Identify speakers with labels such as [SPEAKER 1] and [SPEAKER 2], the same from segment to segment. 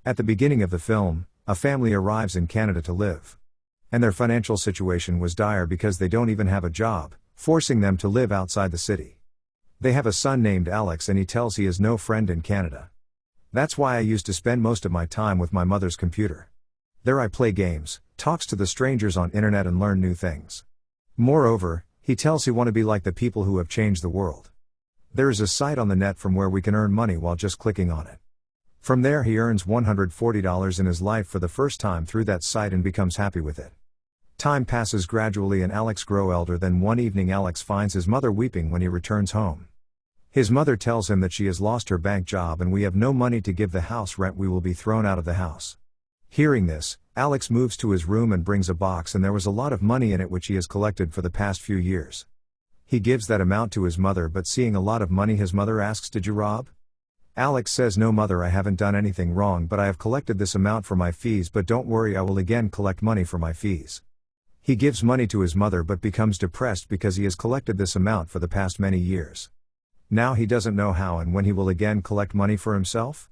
[SPEAKER 1] At the beginning of the film, a family arrives in Canada to live. And their financial situation was dire because they don't even have a job, forcing them to live outside the city. They have a son named Alex and he tells he has no friend in Canada. That's why I used to spend most of my time with my mother's computer. There I play games, talks to the strangers on internet and learn new things. Moreover, he tells he want to be like the people who have changed the world. There is a site on the net from where we can earn money while just clicking on it. From there he earns $140 in his life for the first time through that site and becomes happy with it. Time passes gradually and Alex grows elder. Then one evening Alex finds his mother weeping when he returns home. His mother tells him that she has lost her bank job and we have no money to give the house rent, we will be thrown out of the house. Hearing this, Alex moves to his room and brings a box and there was a lot of money in it which he has collected for the past few years. He gives that amount to his mother, but seeing a lot of money his mother asks, "Did you rob?" Alex says, "No mother, I haven't done anything wrong, but I have collected this amount for my fees, but don't worry, I will again collect money for my fees." He gives money to his mother but becomes depressed because he has collected this amount for the past many years. Now he doesn't know how and when he will again collect money for himself.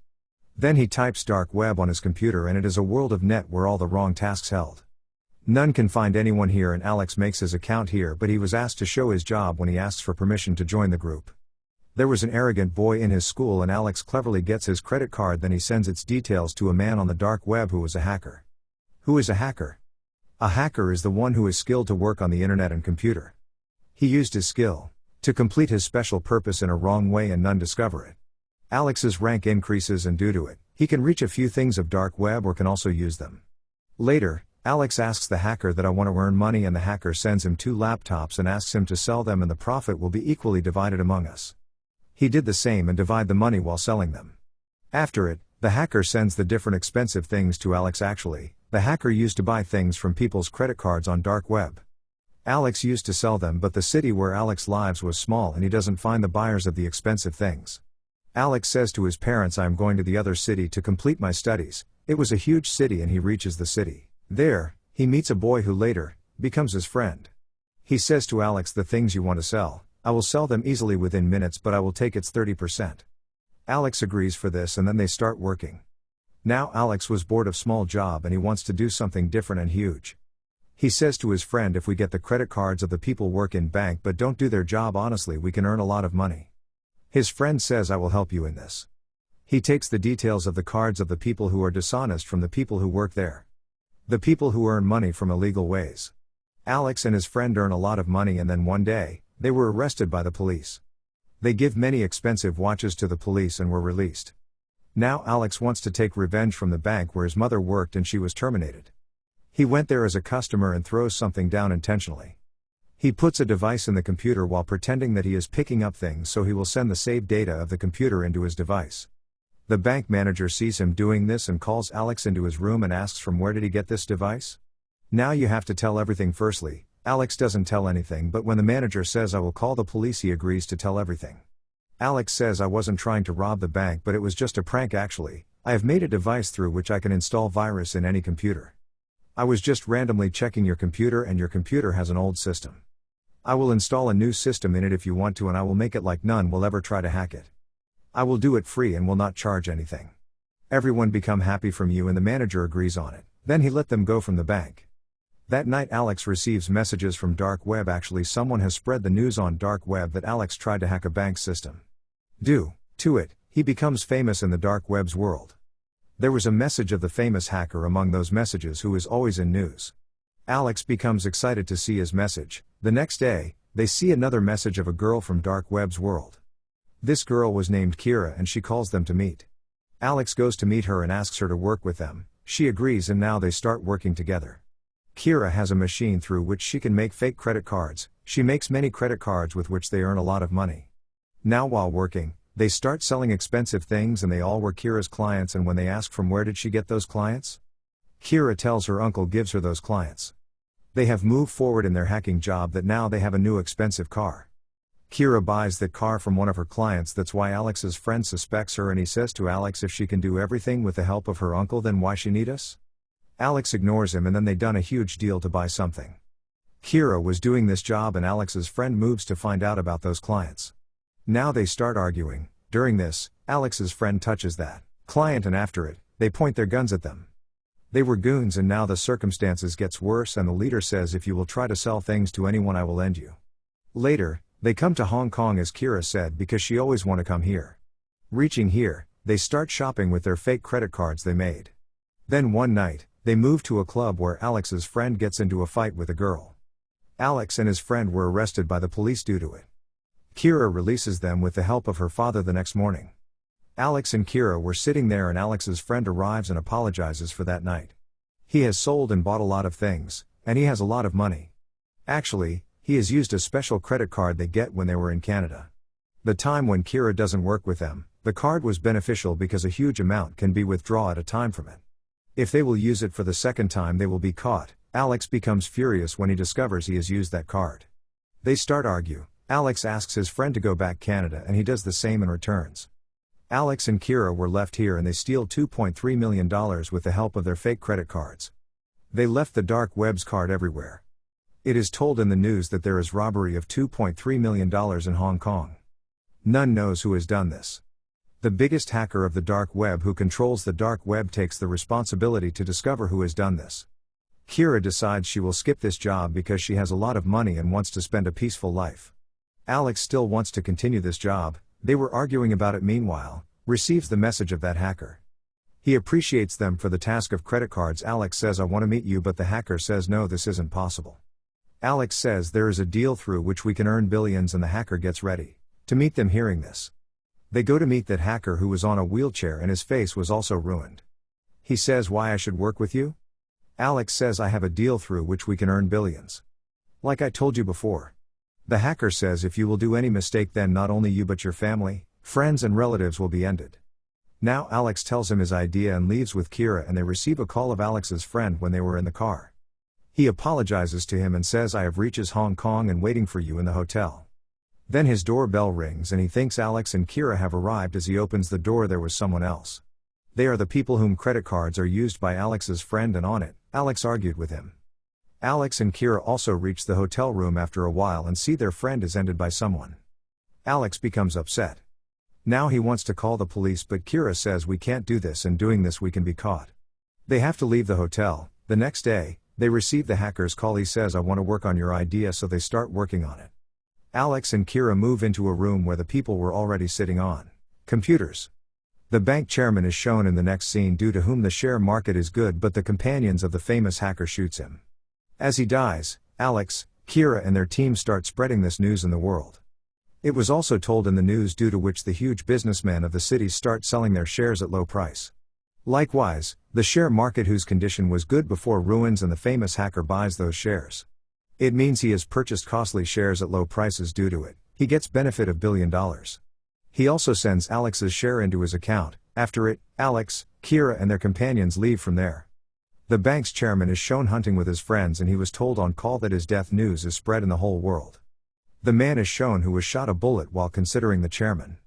[SPEAKER 1] Then he types dark web on his computer and it is a world of net where all the wrong tasks held. None can find anyone here and Alex makes his account here, but he was asked to show his job when he asks for permission to join the group. There was an arrogant boy in his school and Alex cleverly gets his credit card, then he sends its details to a man on the dark web who was a hacker. Who is a hacker? A hacker is the one who is skilled to work on the internet and computer. He used his skill to complete his special purpose in a wrong way and none discover it. Alex's rank increases and due to it, he can reach a few things of dark web or can also use them. Later, Alex asks the hacker that I want to earn money and the hacker sends him 2 laptops and asks him to sell them and the profit will be equally divided among us. He did the same and divide the money while selling them. After it, the hacker sends the different expensive things to Alex. Actually, the hacker used to buy things from people's credit cards on dark web. Alex used to sell them, but the city where Alex lives was small and he doesn't find the buyers of the expensive things. Alex says to his parents, "I am going to the other city to complete my studies." It was a huge city and he reaches the city. There, he meets a boy who later becomes his friend. He says to Alex, "The things you want to sell, I will sell them easily within minutes, but I will take its 30%. Alex agrees for this and then they start working. Now Alex was bored of small job and he wants to do something different and huge. He says to his friend, "If we get the credit cards of the people work in bank but don't do their job honestly, we can earn a lot of money." His friend says, "I will help you in this." He takes the details of the cards of the people who are dishonest from the people who work there. The people who earn money from illegal ways. Alex and his friend earn a lot of money and then one day, they were arrested by the police. They give many expensive watches to the police and were released. Now Alex wants to take revenge from the bank where his mother worked and she was terminated. He went there as a customer and throws something down intentionally. He puts a device in the computer while pretending that he is picking up things so he will send the saved data of the computer into his device. The bank manager sees him doing this and calls Alex into his room and asks from where did he get this device? Now you have to tell everything. Firstly, Alex doesn't tell anything, but when the manager says I will call the police he agrees to tell everything. Alex says, "I wasn't trying to rob the bank, but it was just a prank actually. I have made a device through which I can install virus in any computer. I was just randomly checking your computer and your computer has an old system. I will install a new system in it if you want to and I will make it like none will ever try to hack it. I will do it free and will not charge anything. Everyone become happy from you," and the manager agrees on it. Then he let them go from the bank. That night Alex receives messages from dark web. Actually someone has spread the news on dark web that Alex tried to hack a bank system. Due to it, he becomes famous in the dark web's world. There was a message of the famous hacker among those messages who is always in news. Alex becomes excited to see his message. The next day, they see another message of a girl from dark web's world. This girl was named Kira and she calls them to meet. Alex goes to meet her and asks her to work with them. She agrees and now they start working together. Kira has a machine through which she can make fake credit cards. She makes many credit cards with which they earn a lot of money. Now while working, they start selling expensive things and they all were Kira's clients, and when they ask from where did she get those clients? Kira tells her uncle gives her those clients. They have moved forward in their hacking job that now they have a new expensive car. Kira buys that car from one of her clients. That's why Alex's friend suspects her and he says to Alex if she can do everything with the help of her uncle then why she need us? Alex ignores him and then they done a huge deal to buy something. Kira was doing this job and Alex's friend moves to find out about those clients. Now they start arguing. During this, Alex's friend touches that client and after it, they point their guns at them. They were goons and now the circumstances gets worse and the leader says if you will try to sell things to anyone I will end you. Later, they come to Hong Kong as Kira said because she always want to come here. Reaching here, they start shopping with their fake credit cards they made. Then one night, they move to a club where Alex's friend gets into a fight with a girl. Alex and his friend were arrested by the police due to it. Kira releases them with the help of her father the next morning. Alex and Kira were sitting there and Alex's friend arrives and apologizes for that night. He has sold and bought a lot of things, and he has a lot of money. Actually, he has used a special credit card they get when they were in Canada. The time when Kira doesn't work with them, the card was beneficial because a huge amount can be withdrawn at a time from it. If they will use it for the second time they will be caught. Alex becomes furious when he discovers he has used that card. They start argue. Alex asks his friend to go back Canada and he does the same and returns. Alex and Kira were left here and they steal $2.3 million with the help of their fake credit cards. They left the dark web's card everywhere. It is told in the news that there is robbery of $2.3 million in Hong Kong. None knows who has done this. The biggest hacker of the dark web who controls the dark web takes the responsibility to discover who has done this. Kira decides she will skip this job because she has a lot of money and wants to spend a peaceful life. Alex still wants to continue this job. They were arguing about it meanwhile, receives the message of that hacker. He appreciates them for the task of credit cards. Alex says I want to meet you but the hacker says no this isn't possible. Alex says there is a deal through which we can earn billions and the hacker gets ready to meet them hearing this. They go to meet that hacker who was on a wheelchair and his face was also ruined. He says why I should work with you? Alex says I have a deal through which we can earn billions. Like I told you before. The hacker says if you will do any mistake then not only you but your family, friends and relatives will be ended. Now Alex tells him his idea and leaves with Kira and they receive a call of Alex's friend when they were in the car. He apologizes to him and says I have reaches Hong Kong and waiting for you in the hotel. Then his doorbell rings and he thinks Alex and Kira have arrived. As he opens the door there was someone else. They are the people whom credit cards are used by Alex's friend and on it, Alex argued with him. Alex and Kira also reach the hotel room after a while and see their friend is ended by someone. Alex becomes upset. Now he wants to call the police but Kira says we can't do this and doing this we can be caught. They have to leave the hotel. The next day, they receive the hacker's call. He says I want to work on your idea so they start working on it. Alex and Kira move into a room where the people were already sitting on computers. The bank chairman is shown in the next scene due to whom the share market is good but the companions of the famous hacker shoots him. As he dies, Alex, Kira and their team start spreading this news in the world. It was also told in the news due to which the huge businessmen of the city start selling their shares at low price. Likewise, the share market whose condition was good before ruins and the famous hacker buys those shares. It means he has purchased costly shares at low prices due to it. He gets benefit of $1 billion. He also sends Alex's share into his account. After it, Alex, Kira and their companions leave from there. The bank's chairman is shown hunting with his friends and he was told on call that his death news is spread in the whole world. The man is shown who was shot a bullet while considering the chairman.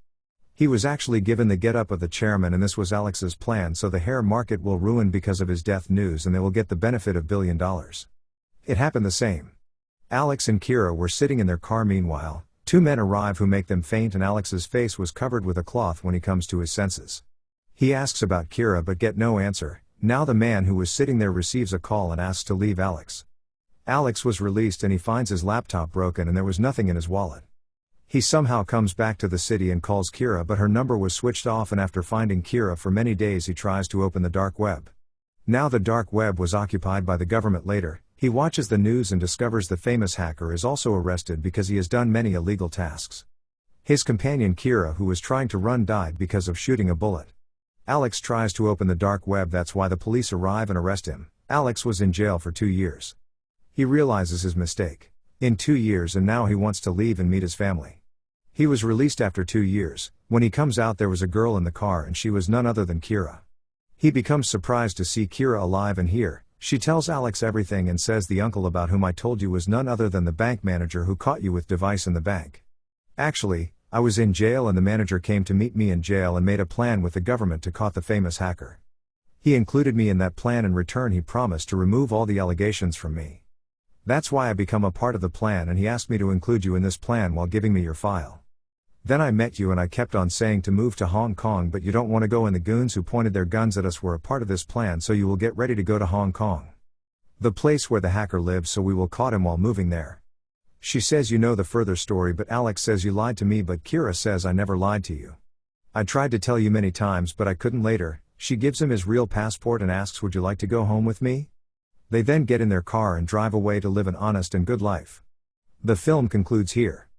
[SPEAKER 1] He was actually given the get-up of the chairman and this was Alex's plan so the share market will ruin because of his death news and they will get the benefit of $1 billion. It happened the same. Alex and Kira were sitting in their car meanwhile, two men arrive who make them faint and Alex's face was covered with a cloth when he comes to his senses. He asks about Kira but get no answer. Now the man who was sitting there receives a call and asks to leave Alex. Alex was released and he finds his laptop broken and there was nothing in his wallet. He somehow comes back to the city and calls Kira but her number was switched off and after finding Kira for many days he tries to open the dark web. Now the dark web was occupied by the government. Later, he watches the news and discovers the famous hacker is also arrested because he has done many illegal tasks. His companion Kira who was trying to run died because of shooting a bullet. Alex tries to open the dark web, that's why the police arrive and arrest him. Alex was in jail for 2 years. He realizes his mistake. In 2 years and now he wants to leave and meet his family. He was released after 2 years. When he comes out there was a girl in the car and she was none other than Kira. He becomes surprised to see Kira alive and here. She tells Alex everything and says the uncle about whom I told you was none other than the bank manager who caught you with device in the bank. Actually, I was in jail and the manager came to meet me in jail and made a plan with the government to caught the famous hacker. He included me in that plan. In return he promised to remove all the allegations from me. That's why I become a part of the plan and he asked me to include you in this plan while giving me your file. Then I met you and I kept on saying to move to Hong Kong, but you don't want to go, and the goons who pointed their guns at us were a part of this plan, so you will get ready to go to Hong Kong. The place where the hacker lives, so we will caught him while moving there. She says you know the further story, but Alex says you lied to me, but Kira says I never lied to you. I tried to tell you many times but I couldn't. Later, she gives him his real passport and asks, would you like to go home with me? They then get in their car and drive away to live an honest and good life. The film concludes here.